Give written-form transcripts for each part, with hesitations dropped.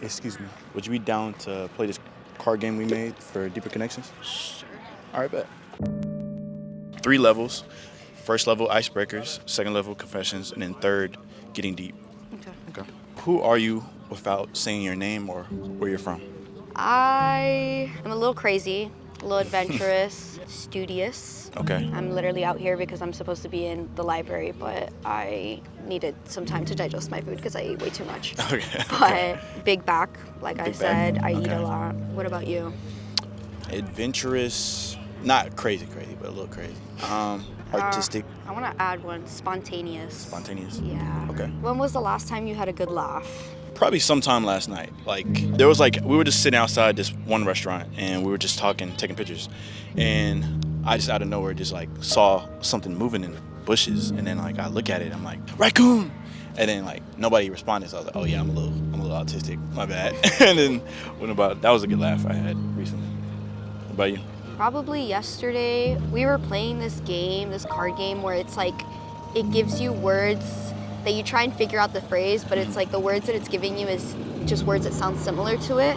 Excuse me. Would you be down to play this card game we made for deeper connections? Sure. All right, bet. 3 levels. First level, icebreakers. Second level, confessions. And then third, getting deep. Okay. Who are you without saying your name or where you're from? I am a little crazy, a little adventurous, studious. Okay. I'm literally out here because I'm supposed to be in the library, but I needed some time to digest my food because I ate way too much. Okay. But big back, like I Big said, back. I eat Okay. a lot. What about you? Adventurous. Not crazy, but a little crazy. Artistic. I want to add one, spontaneous. Spontaneous. Yeah. Okay. When was the last time you had a good laugh? Probably sometime last night. We were just sitting outside this one restaurant and we were just talking, taking pictures. And I just out of nowhere just like saw something moving in the bushes. And then like I look at it, I'm like, raccoon! And then like nobody responded. So I was like, oh yeah, I'm a little autistic, my bad. And then that was a good laugh I had recently. What about you? Probably yesterday, we were playing this card game where it's like, it gives you words that you try and figure out the phrase, but it's like the words that it's giving you is just words that sound similar to it.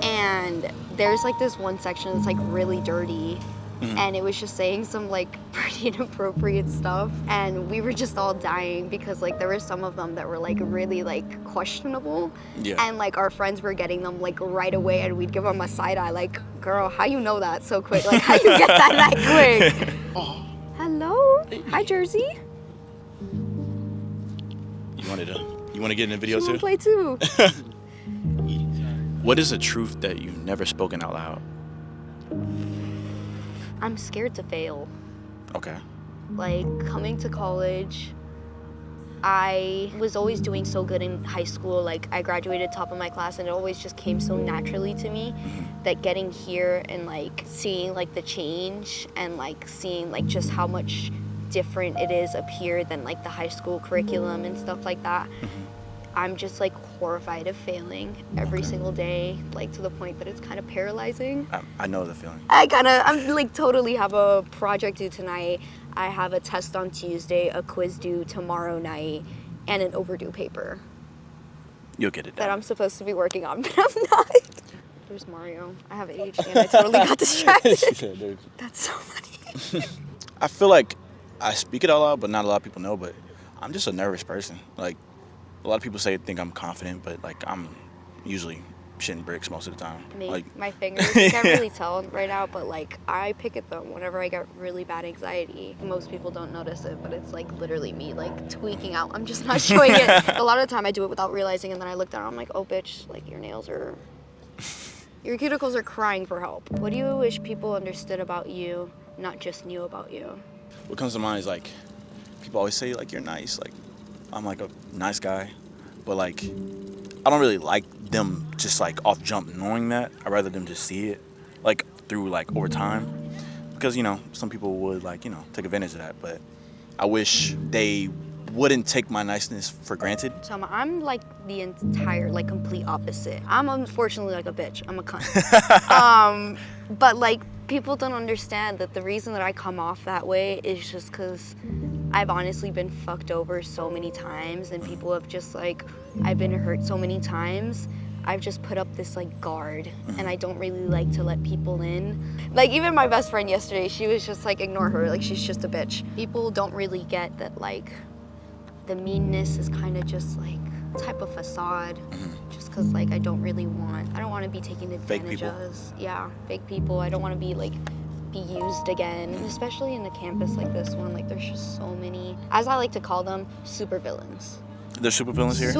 And there's like this one section that's like really dirty, and it was just saying some like pretty inappropriate stuff, and we were just all dying because like there were some of them that were like really like questionable. Yeah. And like our friends were getting them like right away, and we'd give them a side eye like, girl, how you know that so quick? Like, how you get that quick? Oh. Hello? Hi, Jersey. You want to get in the video She too? wanna play too. What is a truth that you've never spoken out loud? I'm scared to fail. Okay. Like, coming to college, I was always doing so good in high school. Like, I graduated top of my class, and it always just came so naturally to me that getting here and like seeing like the change and like seeing like just how much different it is up here than like the high school curriculum and stuff like that. I'm just like horrified of failing every single day, like to the point that it's kind of paralyzing. I know the feeling. I'm like totally have a project due tonight. I have a test on Tuesday, a quiz due tomorrow night, and an overdue paper You'll get it that done. I'm supposed to be working on, but I'm not. There's Mario. I have ADHD and I totally got distracted. That's so funny. I feel like I speak it out loud, but not a lot of people know, but I'm just a nervous person. Like, a lot of people think I'm confident, but like I'm usually shitting bricks most of the time. Like, My fingers, you can't really tell right now, but like I pick at them whenever I get really bad anxiety. Most people don't notice it, but it's like literally me like tweaking out. I'm just not showing it. A lot of the time I do it without realizing, and then I look down, I'm like, oh bitch, like your cuticles are crying for help. What do you wish people understood about you, not just knew about you? what comes to mind is like, people always say like you're nice. Like, I'm like a nice guy, but like, I don't really like them just like off jump knowing that. I'd rather them just see it like through like over time, because some people would like take advantage of that, but I wish they wouldn't take my niceness for granted. So I'm like the entire, like complete opposite. I'm unfortunately like a bitch. I'm a cunt. But like people don't understand that the reason that I come off that way is just because I've honestly been fucked over so many times, and people have just like, I've been hurt so many times. I've just put up this like guard, and I don't really like to let people in. Like even my best friend yesterday, she was just like, ignore her, like she's just a bitch. People don't really get that like the meanness is kind of just like type of facade, just because like I don't want to be taken advantage of. Yeah, fake people. I don't want to be used again, especially in a campus like this one. Like there's just so many, as I like to call them, super villains. There's super villains here?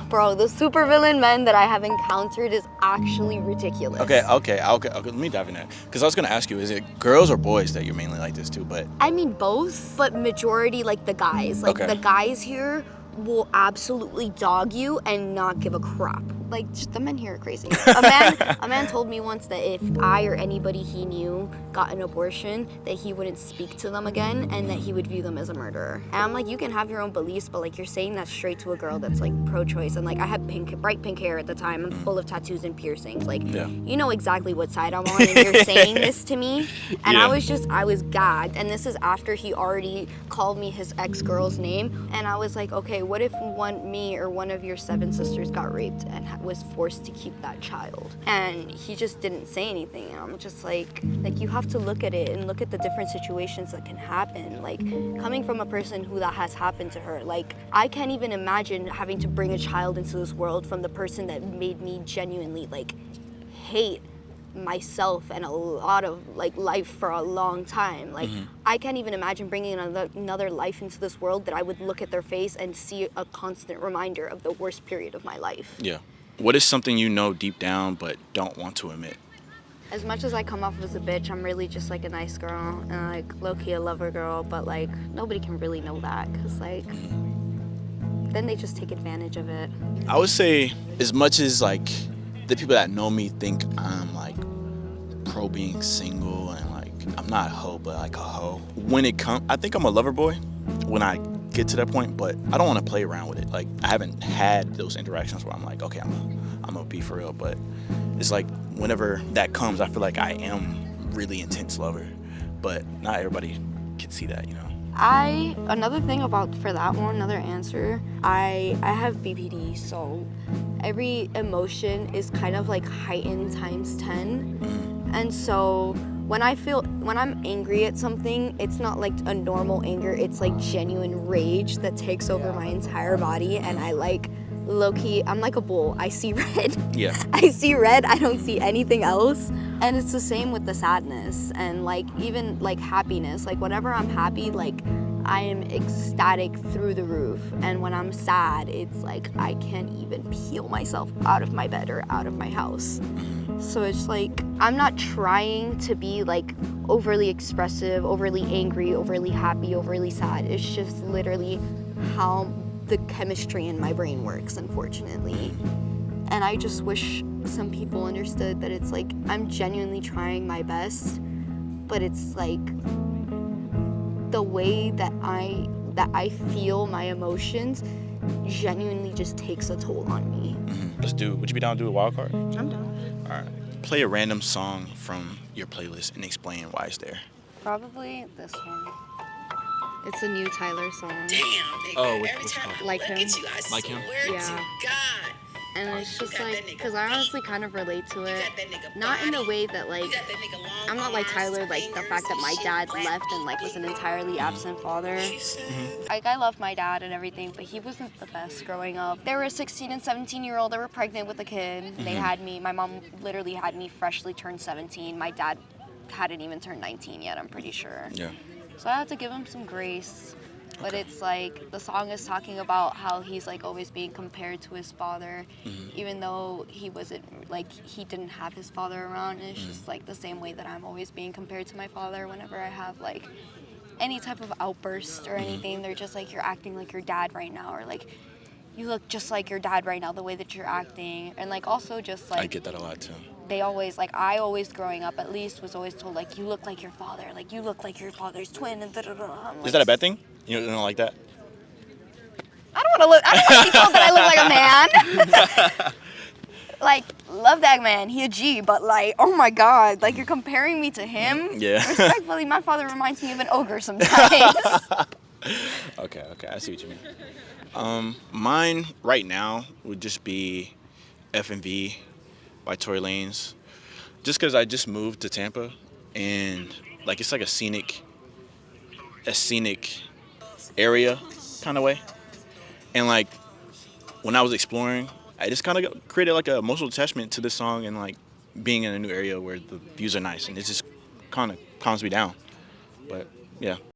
Bro, the super villain men that I have encountered is actually ridiculous. Okay. Let me dive in there. Because I was going to ask you, is it girls or boys that you're mainly like this to? But I mean both, but majority like the guys. Like Okay. the guys here will absolutely dog you and not give a crap. Like, just the men here are crazy. A man told me once that if I or anybody he knew got an abortion, that he wouldn't speak to them again and that he would view them as a murderer. And I'm like, you can have your own beliefs, but like you're saying that straight to a girl that's like pro-choice. And like I had bright pink hair at the time. I'm full of tattoos and piercings. Like, you know exactly what side I'm on, and you're saying this to me. And I was gagged. And this is after he already called me his ex-girl's name. And I was like, okay, what if me or one of your 7 sisters got raped and had was forced to keep that child. And he just didn't say anything. And I'm just like you have to look at it and look at the different situations that can happen. Like, coming from a person who that has happened to her, like, I can't even imagine having to bring a child into this world from the person that made me genuinely, like, hate myself and a lot of like life for a long time. Like, I can't even imagine bringing another life into this world that I would look at their face and see a constant reminder of the worst period of my life. Yeah. What is something you know deep down but don't want to admit? As much as I come off as a bitch, I'm really just like a nice girl and like low-key a lover girl, but like nobody can really know that because like then they just take advantage of it. I would say, as much as like the people that know me think I'm like pro being single and like I'm not a hoe but like a hoe, when it comes, I think I'm a lover boy when I get to that point, but I don't want to play around with it. Like, I haven't had those interactions where I'm like, okay, I'm gonna be for real, but it's like whenever that comes, I feel like I am really intense lover, but not everybody can see that, you know. Another thing about, for that one, another answer, I have BPD, so every emotion is kind of like heightened times 10. And so when I'm angry at something, it's not like a normal anger, it's like genuine rage that takes over my entire body, and I like low-key, I'm like a bull. I see red. Yeah. I see red. I don't see anything else. And it's the same with the sadness and like even like happiness. Like, whenever I'm happy, like I am ecstatic through the roof. And when I'm sad, it's like I can't even peel myself out of my bed or out of my house. So it's like I'm not trying to be like overly expressive, overly angry, overly happy, overly sad. It's just literally how the chemistry in my brain works, unfortunately. And I just wish some people understood that it's like I'm genuinely trying my best, but it's like the way that I feel my emotions genuinely just takes a toll on me. Would you be down to do a wild card? I'm done. All right. Play a random song from your playlist and explain why it's there. Probably this one. It's a new Tyler song. Damn, nigga. Oh, Every what's it time called? I Like look him? at you, I Like him? swear Yeah. to God. And it's You just got that like, nigga because I beat. honestly kind of relate to You it. got that nigga Not in the body. way that like, You got that nigga long I'm not like arms, Tyler, like the fingers, fact that my shit, dad black left and like was an entirely absent father. Like, I love my dad and everything, but he wasn't the best growing up. They were a 16 and 17-year-old that were pregnant with a kid. They had me, my mom literally had me freshly turned 17. My dad hadn't even turned 19 yet, I'm pretty sure. Yeah. So I had to give him some grace. But it's like, the song is talking about how he's like always being compared to his father, even though he wasn't, like, he didn't have his father around. And it's just like the same way that I'm always being compared to my father whenever I have like any type of outburst or anything. They're just like, you're acting like your dad right now, or like, you look just like your dad right now, the way that you're acting. And like, also just like, I get that a lot too. they always, like, I always growing up at least was always told, like, you look like your father, like, you look like your father's twin, and da-da-da. Is that a bad thing? You don't like that? I don't want to be told that I look like a man. Like, love that man, he a G, but like, oh my God, like, you're comparing me to him? Yeah. Respectfully, my father reminds me of an ogre sometimes. Okay, I see what you mean. Mine right now would just be F&V by Tory Lanez. Just because I just moved to Tampa, and like it's like a scenic area kind of way. And like when I was exploring, I just kind of created like an emotional attachment to this song, and like being in a new area where the views are nice, and it just kind of calms me down. But yeah.